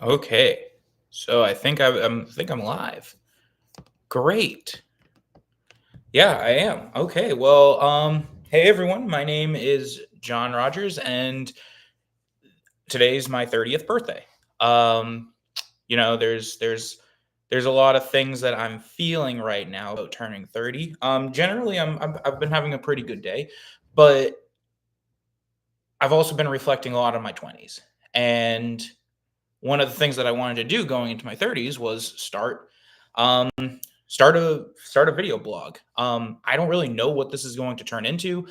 Okay. So I think I'm live. Great. Yeah, I am. Okay. Well, hey everyone. My name is John Rogers and today's my 30th birthday. Um, there's a lot of things that I'm feeling right now about turning 30. Generally I've been having a pretty good day, but I've also been reflecting a lot on my 20s. And one of the things that I wanted to do going into my 30s was um start a video blog. I don't really know what this is going to turn into.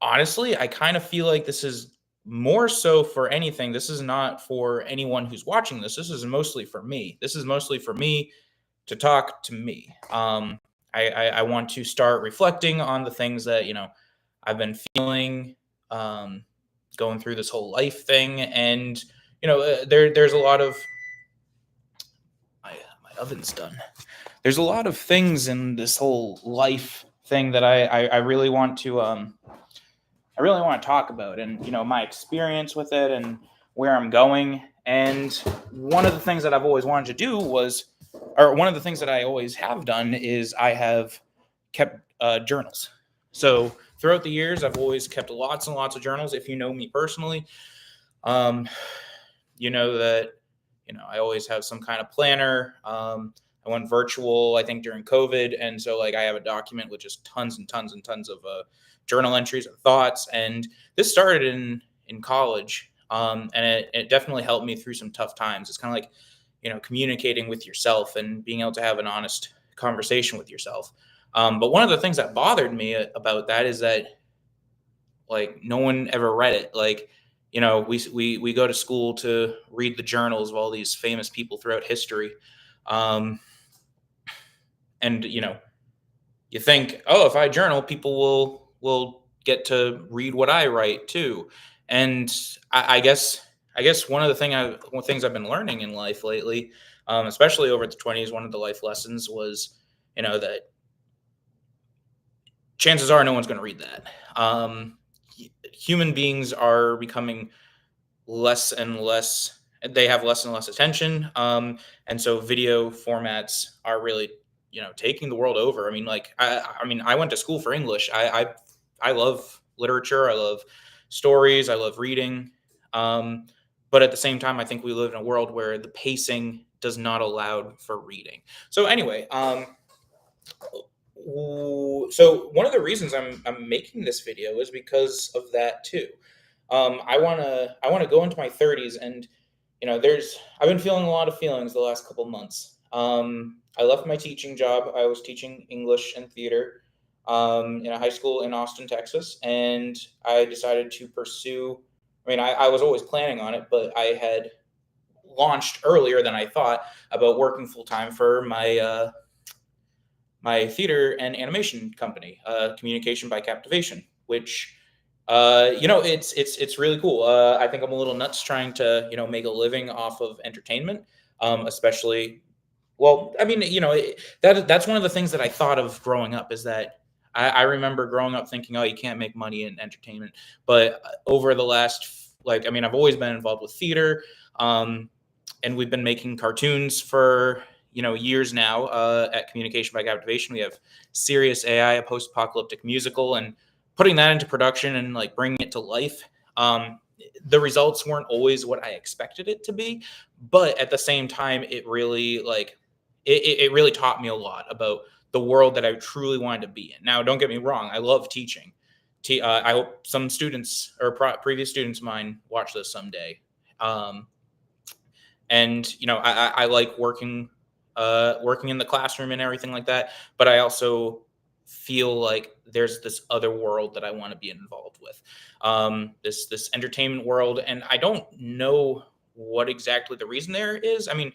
Honestly, I kind of feel like this is more so for anything. This is not for anyone who's watching this. This is mostly for me. This is mostly for me to talk to me. I want to start reflecting on the things that I've been feeling, um, going through this whole life thing, and there's a lot of my oven's done. There's a lot of things in this whole life thing that I really want to talk about, and my experience with it and where I'm going. And one of the things that I've always wanted to do was, or one of the things that I always have done is I have kept journals. So throughout the years, I've always kept lots and lots of journals. If you know me personally, um, you know that I always have some kind of planner. I went virtual, I think, during COVID, and so like I have a document with just tons and tons and tons of journal entries and thoughts. And this started in college, and it definitely helped me through some tough times. It's kind of like communicating with yourself and being able to have an honest conversation with yourself. But one of the things that bothered me about that is that like no one ever read it. Like we go to school to read the journals of all these famous people throughout history, um, and you think, oh, if I journal, people will get to read what I write too. And I guess one of the things I've been learning in life lately, especially over the 20s, one of the life lessons was that chances are no one's going to read that. Human beings are becoming less and less, they have less and less attention, and so video formats are really taking the world over. I mean, like I mean, I went to school for English. I love literature, I love stories, I love reading, but at the same time I think we live in a world where the pacing does not allow for reading. So anyway, so one of the reasons I'm making this video is because of that too. I want to go into my 30s, and there's I've been feeling a lot of feelings the last couple months. I left my teaching job. I was teaching English and theater in a high school in Austin, Texas, and I decided to pursue. I mean, I was always planning on it, but I had launched earlier than I thought about working full time for my theater and animation company, Communication by Captivation, which it's really cool. I think I'm a little nuts trying to make a living off of entertainment, especially. Well, I mean, that's one of the things that I thought of growing up is that I remember growing up thinking, oh, you can't make money in entertainment. But over the last, like, I mean, I've always been involved with theater, um, and we've been making cartoons for years now. At Communication by Captivation, we have Serious AI, a post-apocalyptic musical, and putting that into production and like bringing it to life. The results weren't always what I expected it to be, but at the same time, it really it really taught me a lot about the world that I truly wanted to be in. Now, don't get me wrong, I love teaching. I hope some students or previous students of mine watch this someday. Um, and I like working in the classroom and everything like that, but I also feel like there's this other world that I want to be involved with, this entertainment world, and I don't know what exactly the reason there is. I mean,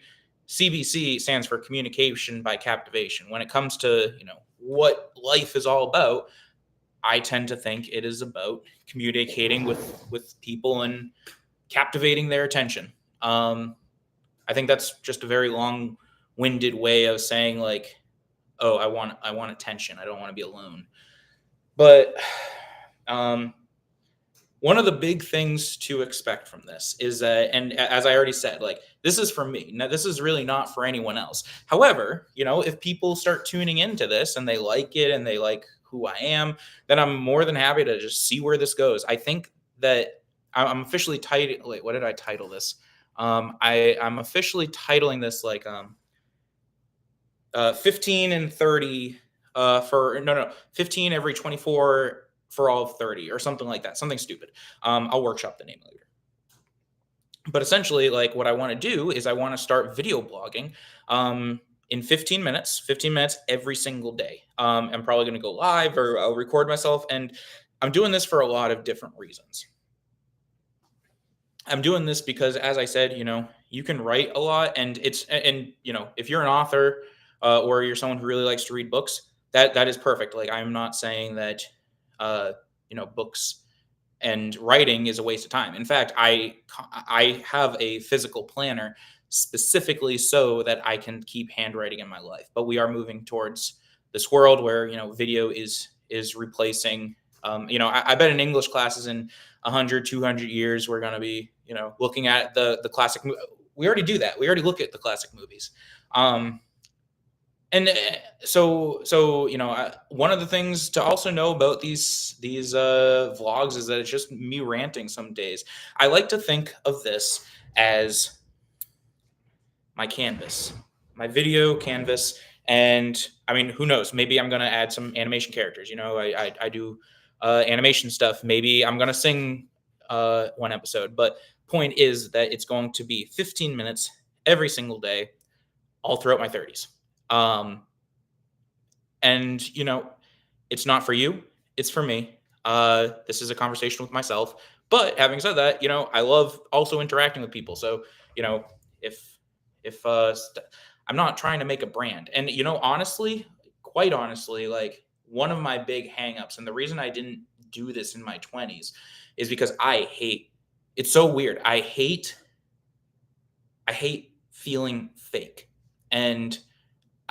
CBC stands for Communication by Captivation. When it comes to what life is all about, I tend to think it is about communicating with people and captivating their attention. I think that's just a very long-winded way of saying like, oh, I want attention. I don't want to be alone. But um, one of the big things to expect from this is that, and as I already said, like, this is for me. Now, this is really not for anyone else. However, if people start tuning into this and they like it and they like who I am, then I'm more than happy to just see where this goes. I think that I'm officially titled. Wait, what did I title this? I'm officially titling this like 15 and 30 for no 15 every 24 for all of 30 or something like that, something stupid. I'll workshop the name later. But essentially, like, what I want to do is I want to start video blogging in 15 minutes every single day. I'm probably going to go live or I'll record myself, and I'm doing this for a lot of different reasons. I'm doing this because, as I said, you can write a lot, and if you're an author or you're someone who really likes to read books, that is perfect. Like, I'm not saying that, books and writing is a waste of time. In fact, I have a physical planner specifically so that I can keep handwriting in my life. But we are moving towards this world where video is replacing. I bet in English classes in 100, 200 years we're going to be looking at the classic. We already do that. We already look at the classic movies. And one of the things to also know about these vlogs is that it's just me ranting some days. I like to think of this as my canvas, my video canvas. And I mean, who knows? Maybe I'm going to add some animation characters. I do animation stuff. Maybe I'm going to sing one episode. But point is that it's going to be 15 minutes every single day, all throughout my 30s. And it's not for you, it's for me. This is a conversation with myself. But having said that, I love also interacting with people. So, if I'm not trying to make a brand. And honestly, quite honestly, like, one of my big hangups, and the reason I didn't do this in my 20s is because it's so weird. I hate feeling fake. And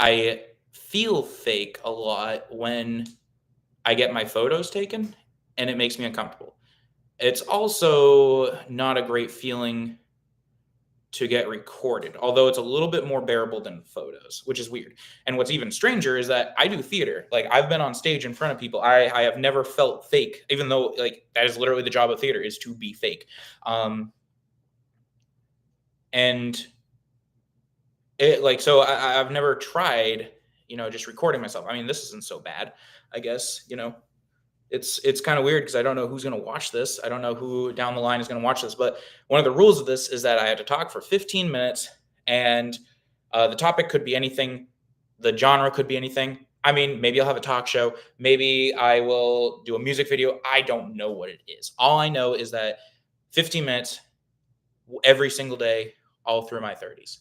I feel fake a lot when I get my photos taken, and it makes me uncomfortable. It's also not a great feeling to get recorded, although it's a little bit more bearable than photos, which is weird. And what's even stranger is that I do theater. Like, I've been on stage in front of people. I have never felt fake, even though, like, that is literally the job of theater, is to be fake. And so I've never tried, just recording myself. I mean, this isn't so bad, I guess. It's kind of weird because I don't know who's going to watch this. I don't know who down the line is going to watch this. But one of the rules of this is that I have to talk for 15 minutes, and the topic could be anything. The genre could be anything. I mean, maybe I'll have a talk show. Maybe I will do a music video. I don't know what it is. All I know is that 15 minutes every single day, all through my 30s.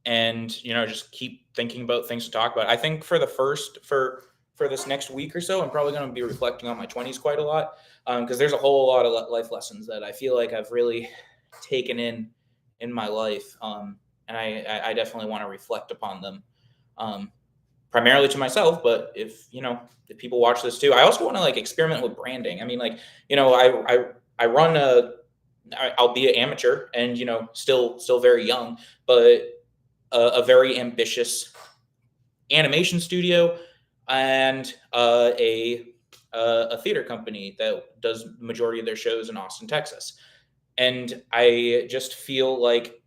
And just keep thinking about things to talk about. I think for this next week or so, I'm probably going to be reflecting on my 20s quite a lot, because there's a whole lot of life lessons that I feel like I've really taken in my life, and I definitely want to reflect upon them, primarily to myself. But if people watch this too, I also want to, like, experiment with branding. I mean, like, I run I'll be an amateur and still very young, but a very ambitious animation studio and a theater company that does the majority of their shows in Austin, Texas. And I just feel like,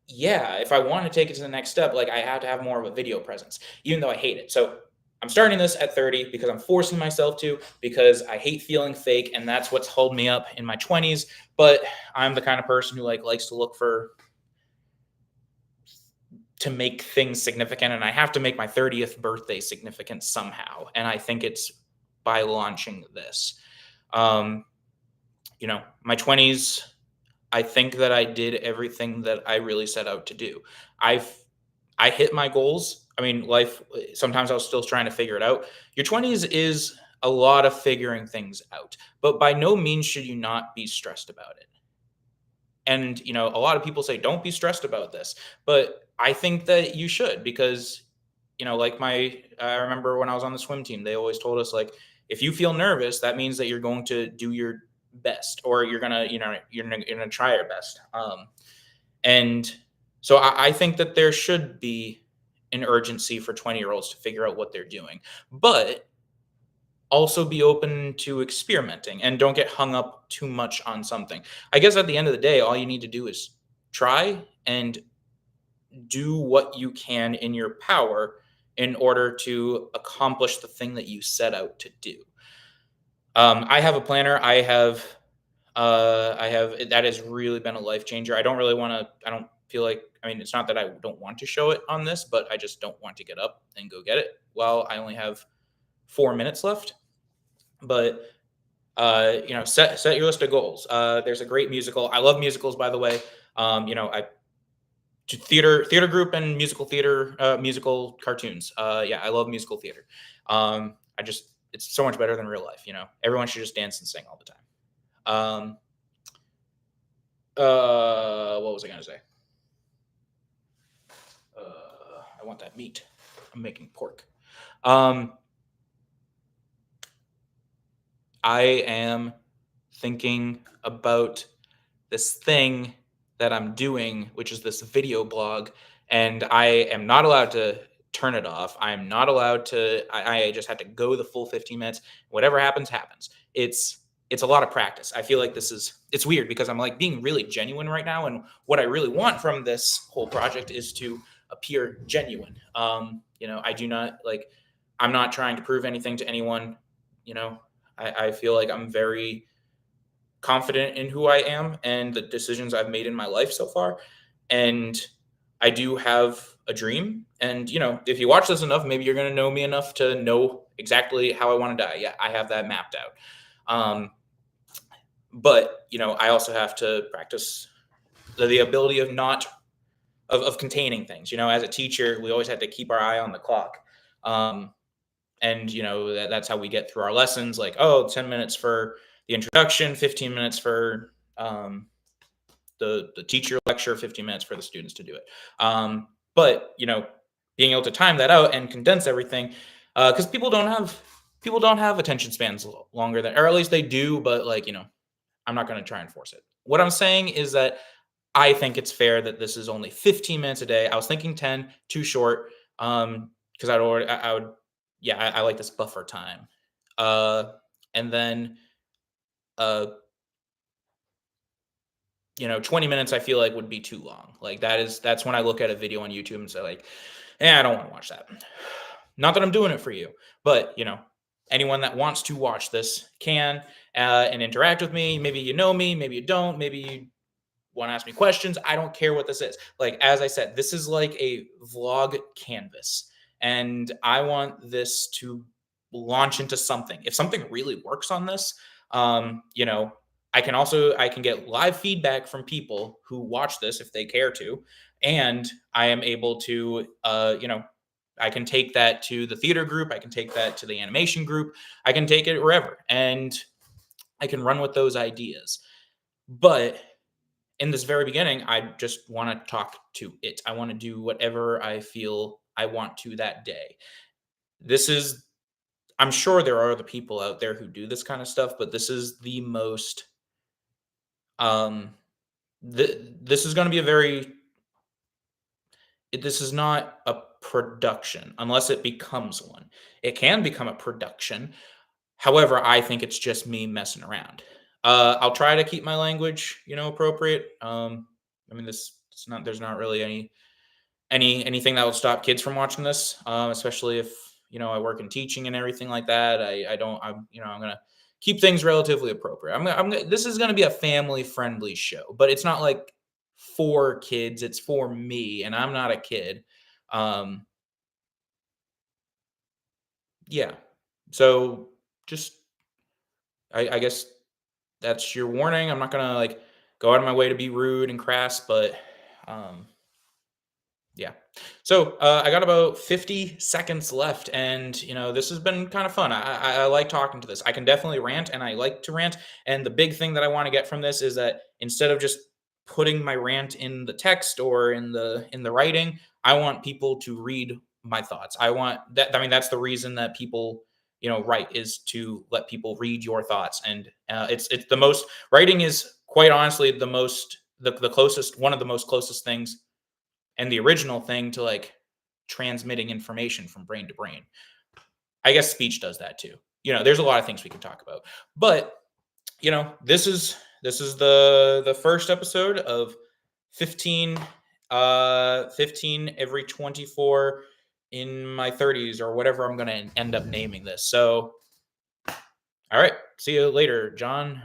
yeah, if I want to take it to the next step, like, I have to have more of a video presence, even though I hate it. So I'm starting this at 30 because I'm forcing myself to, because I hate feeling fake, and that's what's held me up in my 20s. But I'm the kind of person who likes to look to make things significant, and I have to make my 30th birthday significant somehow. And I think it's by launching this. My 20s, I think that I did everything that I really set out to do. I hit my goals. I mean, life, sometimes I was still trying to figure it out. Your 20s is a lot of figuring things out, but by no means should you not be stressed about it. And, a lot of people say, don't be stressed about this, but I think that you should, because, I remember when I was on the swim team, they always told us, like, If you feel nervous, that means that you're going to do your best, or you're gonna, you're gonna try your best. And so I think that there should be an urgency for 20-year-olds to figure out what they're doing, but also be open to experimenting and don't get hung up too much on something. I guess at the end of the day, all you need to do is try and do what you can in your power in order to accomplish the thing that you set out to do. I have a planner. I have that has really been a life changer. I don't really want to. I don't feel like. I mean, it's not that I don't want to show it on this, but I just don't want to get up and go get it. Well, I only have 4 minutes left, but set your list of goals. There's a great musical. I love musicals, by the way. I theater group and musical theater, musical cartoons. Yeah, I love musical theater. I just it's so much better than real life. Everyone should just dance and sing all the time. Um, what was I gonna say? I want that meat. I'm making pork. Um, I am thinking about this thing that I'm doing, which is this video blog, and I am not allowed to turn it off. I'm not allowed to. I just had to go the full 15 minutes. Whatever happens, happens. It's a lot of practice. I feel like it's weird because I'm like being really genuine right now, and what I really want from this whole project is to appear genuine. I do not like. I'm not trying to prove anything to anyone. I feel like I'm very confident in who I am and the decisions I've made in my life so far. And I do have a dream. And, if you watch this enough, maybe you're going to know me enough to know exactly how I want to die. Yeah, I have that mapped out. But, I also have to practice the ability of not, of containing things. As a teacher, we always had to keep our eye on the clock. And that's how we get through our lessons, like 10 minutes for the introduction, 15 minutes for the teacher lecture, 15 minutes for the students to do it. But being able to time that out and condense everything, because people don't have attention spans longer than, or at least they do, but I'm not going to try and force it. What I'm saying is that I think it's fair that this is only 15 minutes a day. I was thinking 10, too short, because I would, yeah, I like this buffer time. And then, uh, 20 minutes I feel like would be too long. Like that's when I look at a video on YouTube and say like, I don't want to watch that. Not that I'm doing it for you, but anyone that wants to watch this can, and interact with me. Maybe you know me, maybe you don't, maybe you want to ask me questions. I don't care what this is. Like, as I said, this is like a vlog canvas, and I want this to launch into something. If something really works on this, I can get live feedback from people who watch this if they care to, and I am able to, I can take that to the theater group, I can take that to the animation group, I can take it wherever, and I can run with those ideas. But in this very beginning, I just want to talk to it. I want to do whatever I feel I want to that day. This is, I'm sure there are other people out there who do this kind of stuff, but this is the most, um, this is going to be this is not a production unless it becomes one. It can become a production. However, I think it's just me messing around. I'll try to keep my language, appropriate. I mean, there's not really anything that will stop kids from watching this, especially if I work in teaching and everything like that. I don't. I'm gonna keep things relatively appropriate. This is gonna be a family friendly show, but it's not like for kids. It's for me, and I'm not a kid. Um, yeah. So just, I guess that's your warning. I'm not gonna like go out of my way to be rude and crass, but um, yeah. So I got about 50 seconds left, and this has been kind of fun. I like talking to this. I can definitely rant, and I like to rant. And the big thing that I want to get from this is that instead of just putting my rant in the text or in the writing, I want people to read my thoughts. I want that. I mean, that's the reason that people write is to let people read your thoughts. And it's the most, writing is quite honestly the closest, one of the most closest things, and the original thing to like transmitting information from brain to brain. I guess speech does that too. There's a lot of things we can talk about, but this is the first episode of 15 15 every 24 in my 30s, or whatever I'm going to end up naming this. So all right, see you later, John.